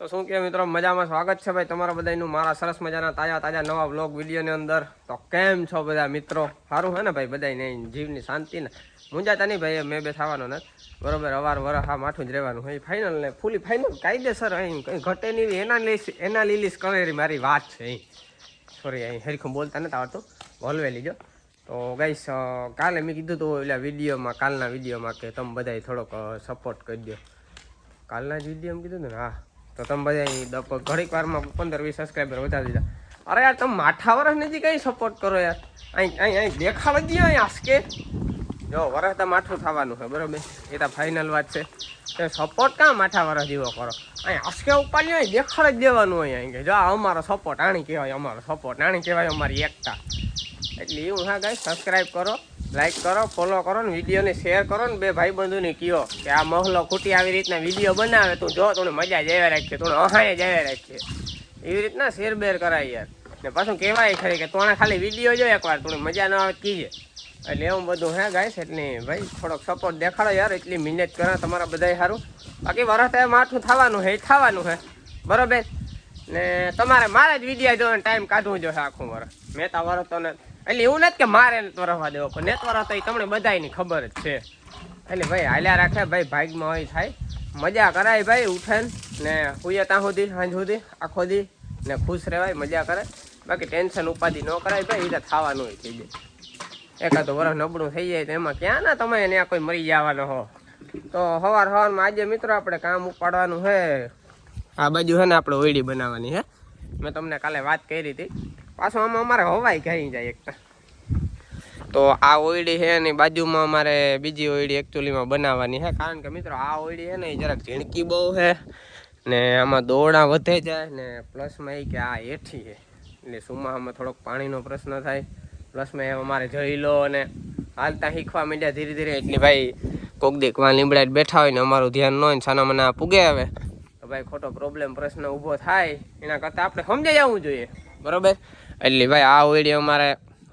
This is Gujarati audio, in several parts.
તો શું કે મિત્રો મજામાં સ્વાગત છે ભાઈ તમારા બધાનું મારા સરસ મજાના તાજા નવા વ્લોગ વિડીયોની અંદર. તો કેમ છો બધા મિત્રો? સારું હે ને ભાઈ? બધાને જીવની શાંતિ ને મુંજાતા નહીં ભાઈ. મેં બે થવાનો નથી બરોબર. અવાર વરસ આ માઠું જ રહેવાનું હોય. ફાઇનલ ને ફૂલી ફાઇનલ કાયદેસર અહીં કંઈ ઘટે નહીં. એનાલિસિસ કરેલી મારી વાત છે અહીં. સોરી અહીં હરીખું બોલતા નથી આવડતું, બોલવે લીજો. તો ગાઈસ કાલે મેં કીધું હતું એટલે વિડીયોમાં, કાલના વિડીયોમાં કે તમે બધા થોડોક સપોર્ટ કરી દો. કાલના જ વિડીયોમાં કીધું ને? હા. તો તમે બધા ઘડીક વારમાં 15-20 સબસ્ક્રાઈબર વધારી દીધા. અરે યાર તમે માઠા વરસ નથી કઈ સપોર્ટ કરો યાર. અહીં દેખાડી દો અહીં આસકે જો વરસ તો માઠું થવાનું છે બરોબર. એ તો ફાઇનલ વાત છે. તો સપોર્ટ કાં માઠા વરસ જેવો કરો? અહીં આસકે ઉપાડ્યો અહીં દેખાડી જ દેવાનું હોય. અહીં કે જો અમારો સપોર્ટ આણી કહેવાય, અમારો સપોર્ટ આણી કહેવાય, અમારી એકતા. એટલે એવું હા ગાઈસ, સબસ્ક્રાઈબ કરો, લાઈક કરો, ફોલો કરો ને વિડીયોને શેર કરો ને બે ભાઈ બંધુને કહો કે આ મહલો ખૂટી આવી રીતના વિડીયો બનાવે તું જો, તું મજા જ આવ્યા રાખીએ, તું અહાય જ આવ્યા રાખીએ. એવી રીતના શેર બેર કરાય યાર. ને પાછું કહેવાય ખરી કે તું ખાલી વિડીયો જો એકવાર, તું મજા ન આવે કીજે. એટલે એવું બધું હે ગાઈસ. એટલે ભાઈ થોડોક સપોર્ટ દેખાડો યાર. એટલી મહેનત કરો તમારા બધા સારું. બાકી વરસ માઠું થવાનું છે, થવાનું છે બરોબર. ને તમારે મારે જ વિડીયો જોવાનો ટાઈમ કાઢવું જોઈએ આખું વરસ. મેં તો વરસ તો ને એટલે એવું નથી કે મારે નથી વરસવા દેવો, પણ નેત વરસ તો એ તમને બધાની ખબર જ છે. એટલે ભાઈ હાલ્યા રાખે ભાઈ, ભાગમાં હોય થાય, મજા કરાય ભાઈ. ઉઠે ને હુઈએ ત્યાં સુધી, સાંજ સુધી આખો દી ને ખુશ રહેવાય, મજા કરે. બાકી ટેન્શન ઉપાધિ ન કરાય ભાઈ. એ તો થવાનું હોય થઈ જાય. એકાદું વરસ નબળું થઈ જાય તો એમાં ક્યાં ના તમે ત્યાં કોઈ મરી જવાનો હો. તો સવારમાં આજે મિત્રો આપણે કામ ઉપાડવાનું છે. આ બાજુ છે ને આપણે ઓયડી બનાવવાની હે. મેં તમને કાલે વાત કરી હતી. પાછું આમાં અમારે હવાઈ ખાઈ જાય એક. તો આ ઓયડી છે એની બાજુમાં અમારે બીજી ઓયડી એકચ્યુઅલીમાં બનાવવાની છે. કારણ કે મિત્રો આ ઓયડી છે ને એ જરાક ઝીણકી બહુ છે ને આમાં દોરડા વધે જાય ને પ્લસમાં એ કે આ હેઠી છે એટલે સુમામાં થોડોક પાણીનો પ્રશ્ન થાય. પ્લસમાં એ અમારે જઈ લો અને હાલતા શીખવા માંડ્યા ધીરે ધીરે. એટલે ભાઈ કોક દીક વાં લીમડા બેઠા હોય ને અમારું ધ્યાન ન હોય ને સાના મને પૂગે આવે તો ભાઈ ખોટો પ્રોબ્લેમ પ્રશ્ન ઊભો થાય. એના કરતાં આપણે સમજાઈ જવું જોઈએ બરોબર. એટલે ભાઈ આ ઓયડી અમારે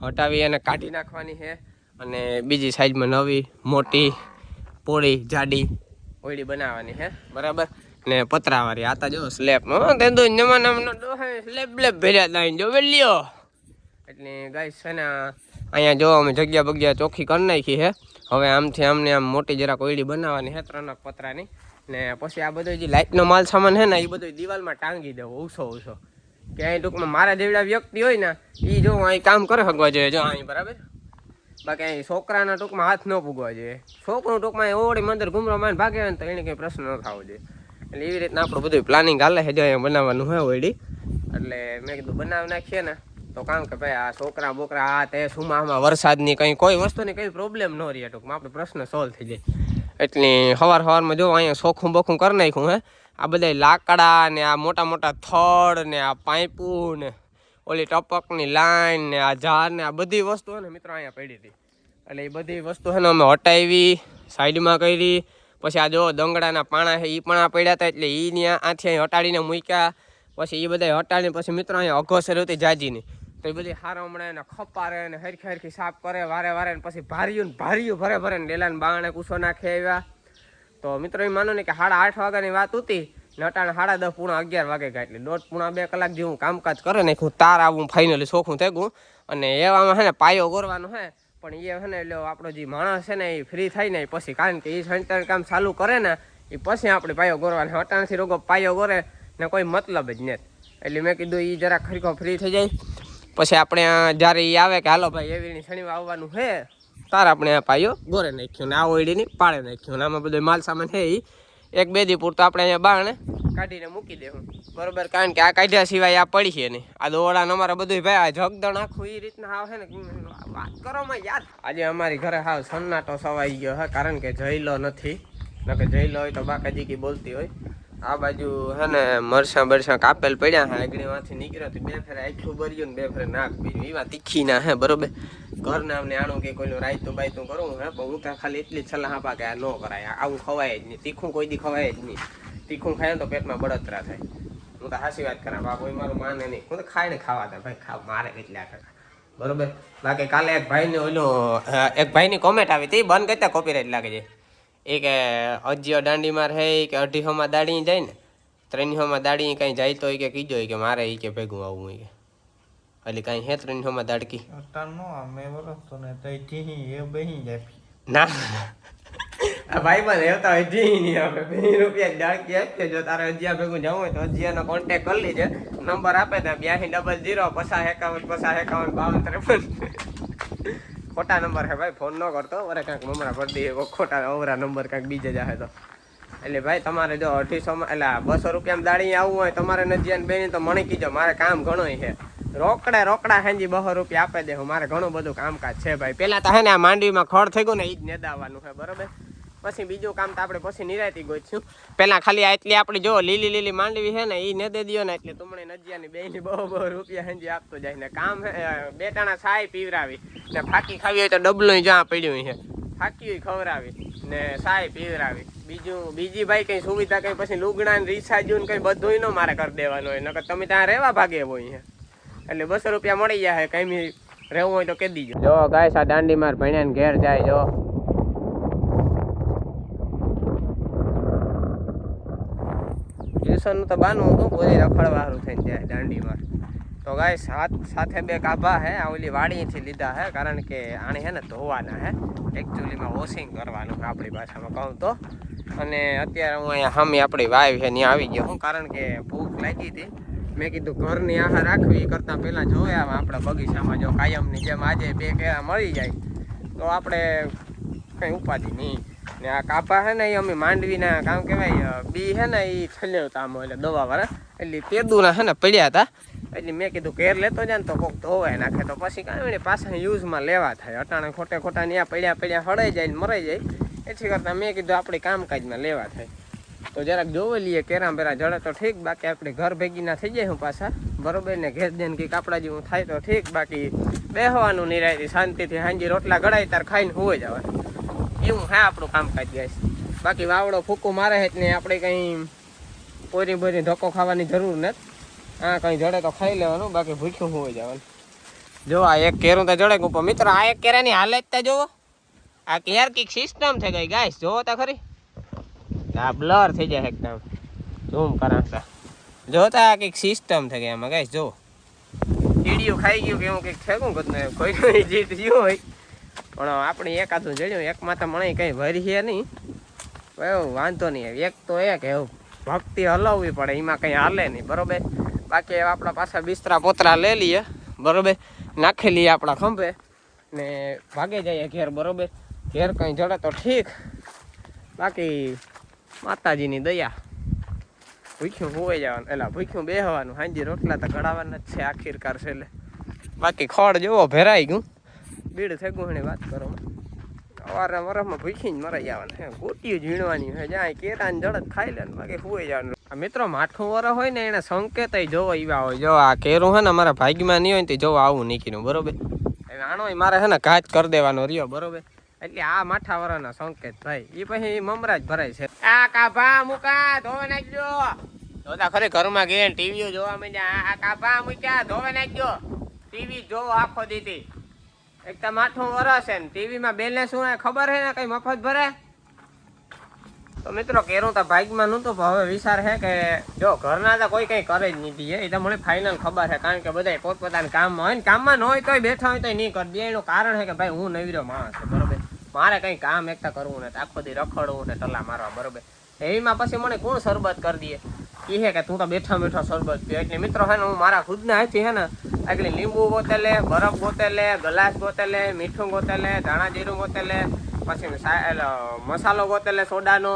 હટાવી અને કાઢી નાખવાની છે. અને બીજી સાઈડમાં નવી મોટી પોળી જાડી ઓયડી બનાવવાની છે બરાબર. ને પતરાવાળી આતા જો સ્લેબમાં તે દો જમાનામાં સ્લેબ બ્લેબ ભર્યા લાઈને જો વેલ્યો. એટલે ગાઈસ છે ને અહીંયા જો અમે જગ્યા બગ્યા ચોખ્ખી કરી નાખી છે. હવે આમથી આમને આમ મોટી જરાક ઓયડી બનાવવાની છે 3 પતરાની. ને પછી આ બધો જે લાઇટનો માલ સામાન છે ને એ બધો દિવાલમાં ટાંગી દેવો ઊંસો કે અહીં ટૂંકમાં મારા જેવડા વ્યક્તિ હોય ને એ જો અહીં કામ કરી શકવા જોઈએ જો અહીં બરાબર. બાકી અહીં છોકરાના ટૂંકમાં હાથ ન પૂગવા જોઈએ. છોકરું ટૂંકમાં ઓળી મંદર ઘૂમરો માને ભાગે ને તો એને કંઈ પ્રશ્ન ન થવો જોઈએ. એટલે એવી રીતના આપણું બધું પ્લાનિંગ હાલે છે. જો અહીંયા બનાવવાનું હોય ઓયડી. એટલે મેં કીધું બનાવી નાખીએ ને તો કામ કે ભાઈ આ છોકરા બોકરા આ તે સુમામાં વરસાદની કંઈ કોઈ વસ્તુની કંઈ પ્રોબ્લેમ ન રહે. ટૂંકમાં આપણે પ્રશ્ન સોલ્વ થઈ જાય. એટલે સવારમાં જો અહીંયા સોખું બોખું કરી નાખ્યું હે. આ બધા લાકડા ને આ મોટા મોટા થડ ને આ પાઇપું ને ઓલી ટપકની લાઈન ને આ ઝાર ને આ બધી વસ્તુ ને મિત્રો અહીંયા પડી હતી. એટલે એ બધી વસ્તુ છે ને અમે હટાવી સાઈડમાં કરી. પછી આ જો દંગડાના પાણા છે એ પણ આ પડ્યા હતા એટલે એ ત્યાં આથી અહીં હટાડીને મૂક્યા. પછી એ બધા હટાડીને પછી મિત્રો અહીંયા અઘોસર હતી જાજીની. તો એ બધી હારમણે ને ખપારે ને હરખી હરખી સાફ કરે વારે વારે ને પછી ભાર્યું ભરે ભરે ને ડેલાને બાણે કૂસો નાખી આવ્યા. તો મિત્રો એ માનો ને કે 8:30 વાગ્યાની વાત હતી ને અટાણે 10:30 પૂણા 11 વાગે ગયા. એટલે 1.5 કલાક જેવું કામકાજ કરે નાખ્યું. તાર આવું ફાઇનલી ચોખ્ખું થઈ ગયું. અને એવામાં છે ને પાયો ગોરવાનો છે. પણ એ છે ને એટલે આપણો જે માણસ છે ને એ ફ્રી થાય ને પછી, કારણ કે એ સેન્ટર કામ ચાલુ કરે ને એ પછી આપણે પાયો ગોરવાનો. અટાણથી રોગો પાયો ગોરે ને કોઈ મતલબ જ નથી. એટલે મેં કીધું એ જરા ખરીખો ફ્રી થઈ જાય પછી આપણે જ્યારે એ આવે કે હાલો ભાઈ એવી શનિવાર આવવાનું છે તાર આપણે આ પાયો ગોરે નાખ્યો ને આ ઓયડીની પાળે નાખ્યો ને આમાં બધો માલ સામાન છે એ 1-2 દી પૂરતો આપણે અહીંયા બાણે કાઢીને મૂકી દેવું બરોબર. કારણ કે આ કાઢ્યા સિવાય આ પડી છે નહીં. આ દોડાને અમારે બધું ભાઈ આ જગદણ આખું એ રીતના આવે છે ને વાત કરો માં યાર. આજે અમારી ઘરે હાવ સન્નાટો સવાઈ ગયો હે. કારણ કે જઈલો નથી. ન કે જઈલો હોય તો બાકાજીકી બોલતી હોય. આ બાજુ હે ને મરસાં બરસાં કાપેલ પડ્યા હે. આગળીમાંથી નીકળ્યો તો 2 ફેરે આખું ભર્યું ને 2 ફેરે નાક બીજું એવા તીખી ના હે બરોબર. ઘરના અમને આણું કે કોઈનું રાયતું બાયતું કરવું હે પણ હું ત્યાં ખાલી એટલી જ સલાહ આપા કે આ ન કરાય. આવું ખવાય જ નહીં. તીખું કોઈ દી ખવાય જ નહીં. તીખું ખાય તો પેટમાં બળતરા થાય. હું તો હાસી વાત કરા બા, કોઈ મારું માને નહીં. હું તો ખાઈને ખાવા દે ભાઈ, ખાવ મારે કેટલા કાકા બરોબર. બાકી કાલે એક ભાઈની કોમેન્ટ આવી હતી બંધ કરતા કોપીરાઈટ લાગે છે. એ કે અજીઓ દાંડીમાં રહે કે 250 દાડી જાય ને 300 દાડી કઈ જાય તો કે કીજો કે મારે ઈ કે ભેગું આવવું કે એટલે કઈ હે 300 દાડકી ના આ ભાઈ બન હેવતા હોય જી નહીં આપણે 2 રૂપિયા દાડકી આપીએ જો તારે અજિયા ભેગું જવું હોય તો અજિયાનો કોન્ટેક્ટ કરી લેજે નંબર આપે ત્યાં 8200 5051 ખોટા નંબર હે ભાઈ ફોન ન કરતો અરે કાંઈક મમરા ભરી દઈએ ખોટા અવરા નંબર કાંઈક બીજે જાહે તો એટલે ભાઈ તમારે જો 2800 માં એટલે 200 રૂપિયામાં દાડી આવવું હોય તમારે નજીયાને બેની તો મને કીજો મારે કામ ઘણું છે રોકડા હાંજી 200 રૂપિયા આપે દે મારે ઘણું બધું કામકાજ છે ભાઈ પેલા તો હે ને આ માંડવીમાં ખડ થઈ ગયું ને ઈ જ નેદાવાનું છે બરોબર પછી બીજું કામ તો આપણે પછી નિરાયતી ગોઈશું પેલા ખાલી એટલી આપણી જો લીલી માંડવી છે ને ઈ નેદે દિયો ને એટલે તુમણે નજીયાની બેની 200 રૂપિયા હાંજી આપતો જાય ને કામ બે ટાણા છાય પીવરાવી ને ફાકી ખાવી હોય તો ડબલું જ્યાં પડ્યું છે ફાકી ખવરાવી ને સાય પીવરાવી બીજી ભાઈ કઈ સુવિધા કઈ પછી લુગડા ને રીસાજુ ને કઈ બધું ન મારે કરી દેવાનું હોય નકર તમે ત્યાં રહેવા ભાગે હોય એટલે 200 રૂપિયા મળી જાય કઈ રહેવું હોય તો કહી દીજો જો ગાય આ દાંડી માર ભણ્યા ને ઘેર જાય જો ટ્યુશન તો બાનું હતું કોઈ રખડવાનું થઈને જાય દાંડી માર તો ગાય સાથે 2 કાભા હે આ ઓલી વાડીથી લીધા હે કારણ કે આને હે ને ધોવાના હે એકચ્યુઅલીમાં વોશિંગ કરવાનું આપણી ભાષામાં કહું તો અને અત્યારે હું અહીંયા સામે આપણી વાઈફ છે ત્યાં આવી ગયો હું કારણ કે ભૂખ લાગી હતી મેં કીધું ઘરની આહાર રાખવી કરતાં પહેલાં જોયા આપણા બગીચામાં જો કાયમની જેમ આજે 2 કેળા મળી જાય તો આપણે કંઈ ઉપાધિ નહીં ને આ કાપા છે ને એ અમે માંડવીના કામ કહેવાય બી છે ને એ છેલ્લેવતા એટલે દવાવાળા એટલે તેદુના છે ને પડ્યા હતા એટલે મેં કીધું ઘેર લેતો જાય ને તો કોક ધોવાય નાખે તો પછી કાંઈ ને પાછા યુઝમાં લેવા થાય અટાણે ખોટા ત્યાં પડ્યા હળાઈ જાય ને મરાઈ જાય એથી કરતાં મેં કીધું આપણે કામકાજમાં લેવા થાય તો જરાક જોવી લઈએ કેરામ પેરા જડે તો ઠીક બાકી આપણે ઘર ભેગીના થઈ જાય હું પાછા બરોબર ને ઘેર જઈને કંઈક આપણા જેવું થાય તો ઠીક બાકી બેહવાનું નિરાયતી શાંતિથી હાંજી રોટલા ગળાય તાર ખાઈને હોઈ જવાય એવું હા આપણું કામકાજ જાય બાકી વાવડો ફૂકો મારે છે ને આપણે કંઈ પોરી બોરી ધક્કો ખાવાની જરૂર નથી હા કંઈ જડે તો ખાઈ લેવાનું બાકી ભૂખ્યું હોઈ જવાનું જો આ એક કેરું તો જડે ઉપર મિત્ર આ એક કેરાની હાલત તો જોવો આ કેર કઈક સિસ્ટમ થઈ ગઈ ગાઈસ જોવો તો ખરી આ બ્લર થઈ જાય એકદમ ઝૂમ કરાતા જોતા આ કંઈક સિસ્ટમ થઈ ગઈ આમાં ગાઈસ જો કીડીયું ખાઈ ગયું કે એવું કંઈક થયું બધું કોઈ જીત ગયું હોય પણ આપણે એકાદું જડ્યું એકમાં તો મને કંઈ ભરી છે નહીં એવું વાંધો નહીં એક તો એક એવું ભક્તિ હલાવવી પડે એમાં કંઈ હાલે નહીં બરોબર બાકી આપણા પાછા બિસ્તરા પોતરા લઈ લઈએ બરોબર નાખી લઈએ આપણા ખંભે ને ભાગે જઈએ ઘેર બરોબર ઘેર કંઈ જડે તો ઠીક બાકી માતાજીની દયા ભૂખ્યું હોઈ જવાનું એટલે ભૂખ્યું બેહવાનું હાંજી રોટલા તો ગળાવાના જ છે આખીરકાર છે એટલે બાકી ખડ જોવો ભેરાઈ ગયું બીડ થઈ ગયું વાત કરો અવારના વરફમાં ભૂખીને મરાઈ જવાના હે ગોટીઓ ઝીણવાની હોય જ્યાં કેરાને જડત ખાઈ લે બાકી હોઈ જવાનું મિત્રો માઠું વર હોય ને એને સંકેત જોવો એવા હોય જો આ કેરું છે ને અમારા ભાગ્યમાં નહીં હોય ને જોવો આવું નીકળ્યું બરોબર હવે આનો મારે છે ને ઘાત કરી દેવાનો રહ્યો બરોબર એટલે આ માઠા વરાના સંકેત ભાઈ એ પછી મમરા જ ભરાય છે આ કાભા મુકા ધોવે નાખજો જોતા ખરે ઘરમાં ગયા ટીવીઓ જોવા માંડ્યા આ કાભા મૂક્યા ધોવે નાખજો ટીવી જોવો આખો દીધી એક તો માઠું વરસ છે ને ટીવીમાં બેલેન્સ શું ખબર છે ને કઈ મફત ભરે તો મિત્રો કેરું તો ભાગમાં નહોતું પણ હવે વિચાર છે કે જો ઘરના તો કોઈ કંઈ કરે જ નથી એ તો મને ફાઇનલ ખબર છે કારણ કે બધા પોતપોતાના કામમાં હોય ને કામમાં ન હોય તોય બેઠા હોય તો નહીં કરી દે એનું કારણ છે કે ભાઈ હું નવીરો માણસ છે બરોબર મારે કંઈ કામ એકતા કરવું ને આખો દી રખડવું ને ટલા મારવા બરોબર એમાં પછી મને કોણ શરબત કરી દે એ છે કે તું તો બેઠા શરબત પીએ એટલે મિત્રો છે ને હું મારા ખુદના હાથથી છે ને આગળ લીંબુ ગોતેલે બરફ ગોતેલે ગ્લાસ ગોતેલે મીઠું ગોતેલે ધાણા જીરું ગોતેલે પછી મસાલો ગોતેલે સોડાનો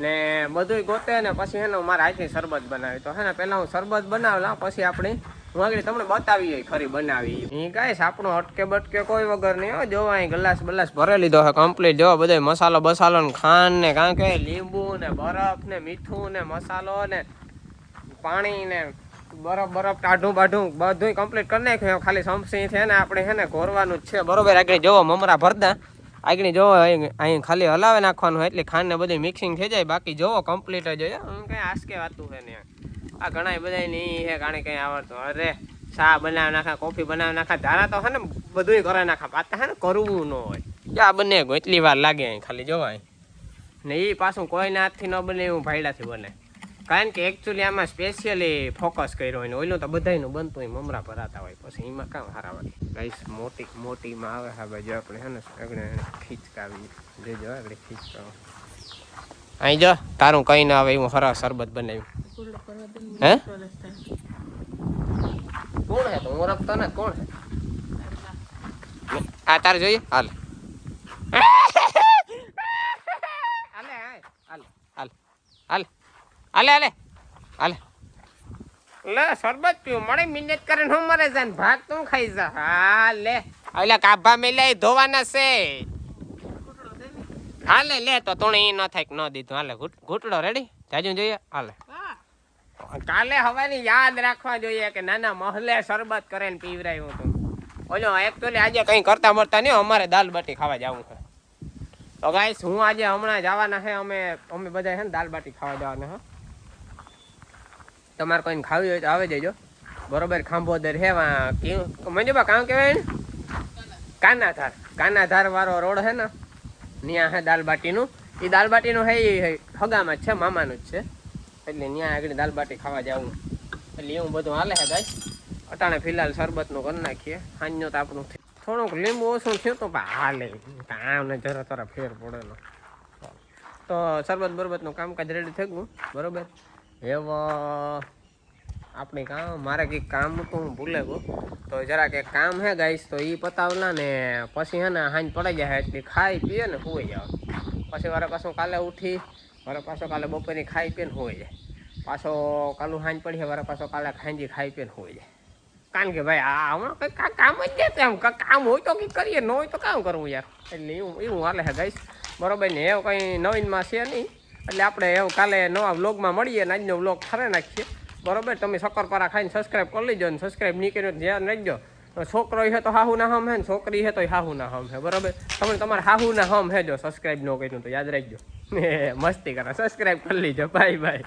ને બધું ગોતે ને પછી એને મારા હાથથી શરબત બનાવી તો હે ને પહેલાં હું શરબત બનાવેલા પછી આપણે હું આગળ તમને બતાવીએ ખરી બનાવી એ ગાઈસ આપણું અટકે બટકે કોઈ વગર નહીં હો જોવા અહીં ગ્લાસ બલાસ ભરી લીધો છે કમ્પ્લીટ જોવા બધો મસાલો બસાલો ને ખાંડ ને કારણ કે લીંબુ ને બરફ ને મીઠું ને મસાલો ને પાણી ને બરફ ટાઢું બાઢું બધું કમ્પ્લીટ કરી નાખ્યું ખાલી સમસી છે ને આપણે છે ને ઘોરવાનું જ છે બરોબર આગળ જોવો મમરા ભરતા આગળ જોવો અહીં ખાલી હલાવે નાખવાનું એટલે ખાંડ ને બધું મિક્સિંગ થઈ જાય બાકી જોવો કમ્પ્લીટ જ હોય કંઈ આસકે વાતું છે ને આ ઘણા બધા નહીં છે કારણ કંઈ આવડતું અરે ચા બનાવી નાખા કોફી બનાવી નાખા ધારા તો છે ને બધું કરે નાખા પાતા છે ને કરવું ન હોય આ બને એટલી વાર લાગે અહીં ખાલી જોવાય ને એ પાછું કોઈના હાથથી ન બને એવું ભાઈડાથી બને કારણ કે એકચ્યુઅલી આમાં સ્પેશિયલી ફોકસ કર્યો હોય ને ઓઈલું તો બધાયનું બનતું હોય મમરા ભરાતા હોય પછી એમાં કામ હારા વાગે ગાઈસ મોટીમાં આવે હા બાજુ આપણે હે ને આગળ ખીચકાવી જોજો આગળ ખીચકાવ અહીં જો તારું કઈ ના આવે એવું હરા શરબત બનાવ્યું હે કોણ હે તો હું ઓળખતો ને કોણ હે આ તારે જોઈએ હાલ લે શરબત પીવું મળે મિનિટ કરીને હું મરે જાય ભાગ તું ખાઈ જા હા લે ઓલા કાભા મેલ્યા ધોવાના છે હાલે લે તો તું એ ન થાય ન દીધું હાલે ઘૂંટડો રેડી જાજુ જોઈએ હાલે કાલે હવાની યાદ રાખવા જોઈએ કે નાના મહલે શરબત કરીને પીવરાયું હતું ઓલો એકચ્યુઅલી આજે કઈ કરતા મળતા નહીં અમારે દાલ બાટી ખાવા જવું છે તો ગાઈસ હું આજે હમણાં જવાના છે અમે બધા છે ને દાલ બાટી ખાવા જવાના હા તમારે કોઈને ખાવી હોય તો આવે જજો બરોબર ખાંભોદર હે મંજુબા કામ કહેવાય ને કાનાધાર વાળો રોડ છે ને ત્યાં હે દાલ બાટીનું એ દાલ બાટીનું હે એ હગામાં જ છે મામાનું જ છે એટલે ત્યાં આગળ દાલ બાટી ખાવા જવું એટલે એવું બધું હાલે છે ગાઈસ અટાણે ફિલહાલ શરબતનું કરી નાખીએ સાંજનું તો આપણું થોડુંક લીંબુ ઓછું થયું તો હાલે કામ ને જરા તરા ફેર પડેલો તો શરબત બરબતનું કામકાજ રેડી થઈ ગયું બરોબર એવા આપણે કામ મારે કંઈક કામ તો હું ભૂલે ગયો તો જરાક એક કામ હે ગાઈસ તો એ પતાવલા ને પછી હે ને હાંજ પડી જાય એટલે ખાઈ પીએ ને સુઈ જાવ પછી વારે પાછું કાલે ઉઠી વારે પાછો કાલે બપોરની ખાઈ પીને સુઈ જાય પાછો કાલું હાંજ પડી વારે પાછો કાલે ખાંજી ખાઈ પીને સુઈ જાય કારણ કે ભાઈ આ હમણાં કંઈક કામ જ છે એમ કામ હોય તો કંઈક કરીએ ન હોય તો કામ કરવું યાર એટલે એવું હાલે છે ગાઈસ બરોબર ને એવું કંઈ નવીનમાં છે નહીં એટલે આપણે એવું કાલે નવા વ્લોગમાં મળીએ ને આજનો વ્લોગ ખરે નાખીએ બરોબર તમે શક્કરપારા ખાઈને સબસ્ક્રાઈબ કરી લેજો ને સબસ્ક્રાઈબ નહીં કર્યો ધ્યાન રાખજો છોકરો છે તો હાહુ ના હમ હે ને છોકરી છે તો હાહુ ના હમ હે બરોબર તમે તમારે હાહુ ના હમ હે જો સબસ્ક્રાઈબ ન કર્યું તો યાદ રાખજો મસ્તી કરો સબસ્ક્રાઈબ કરી લેજો બાય બાય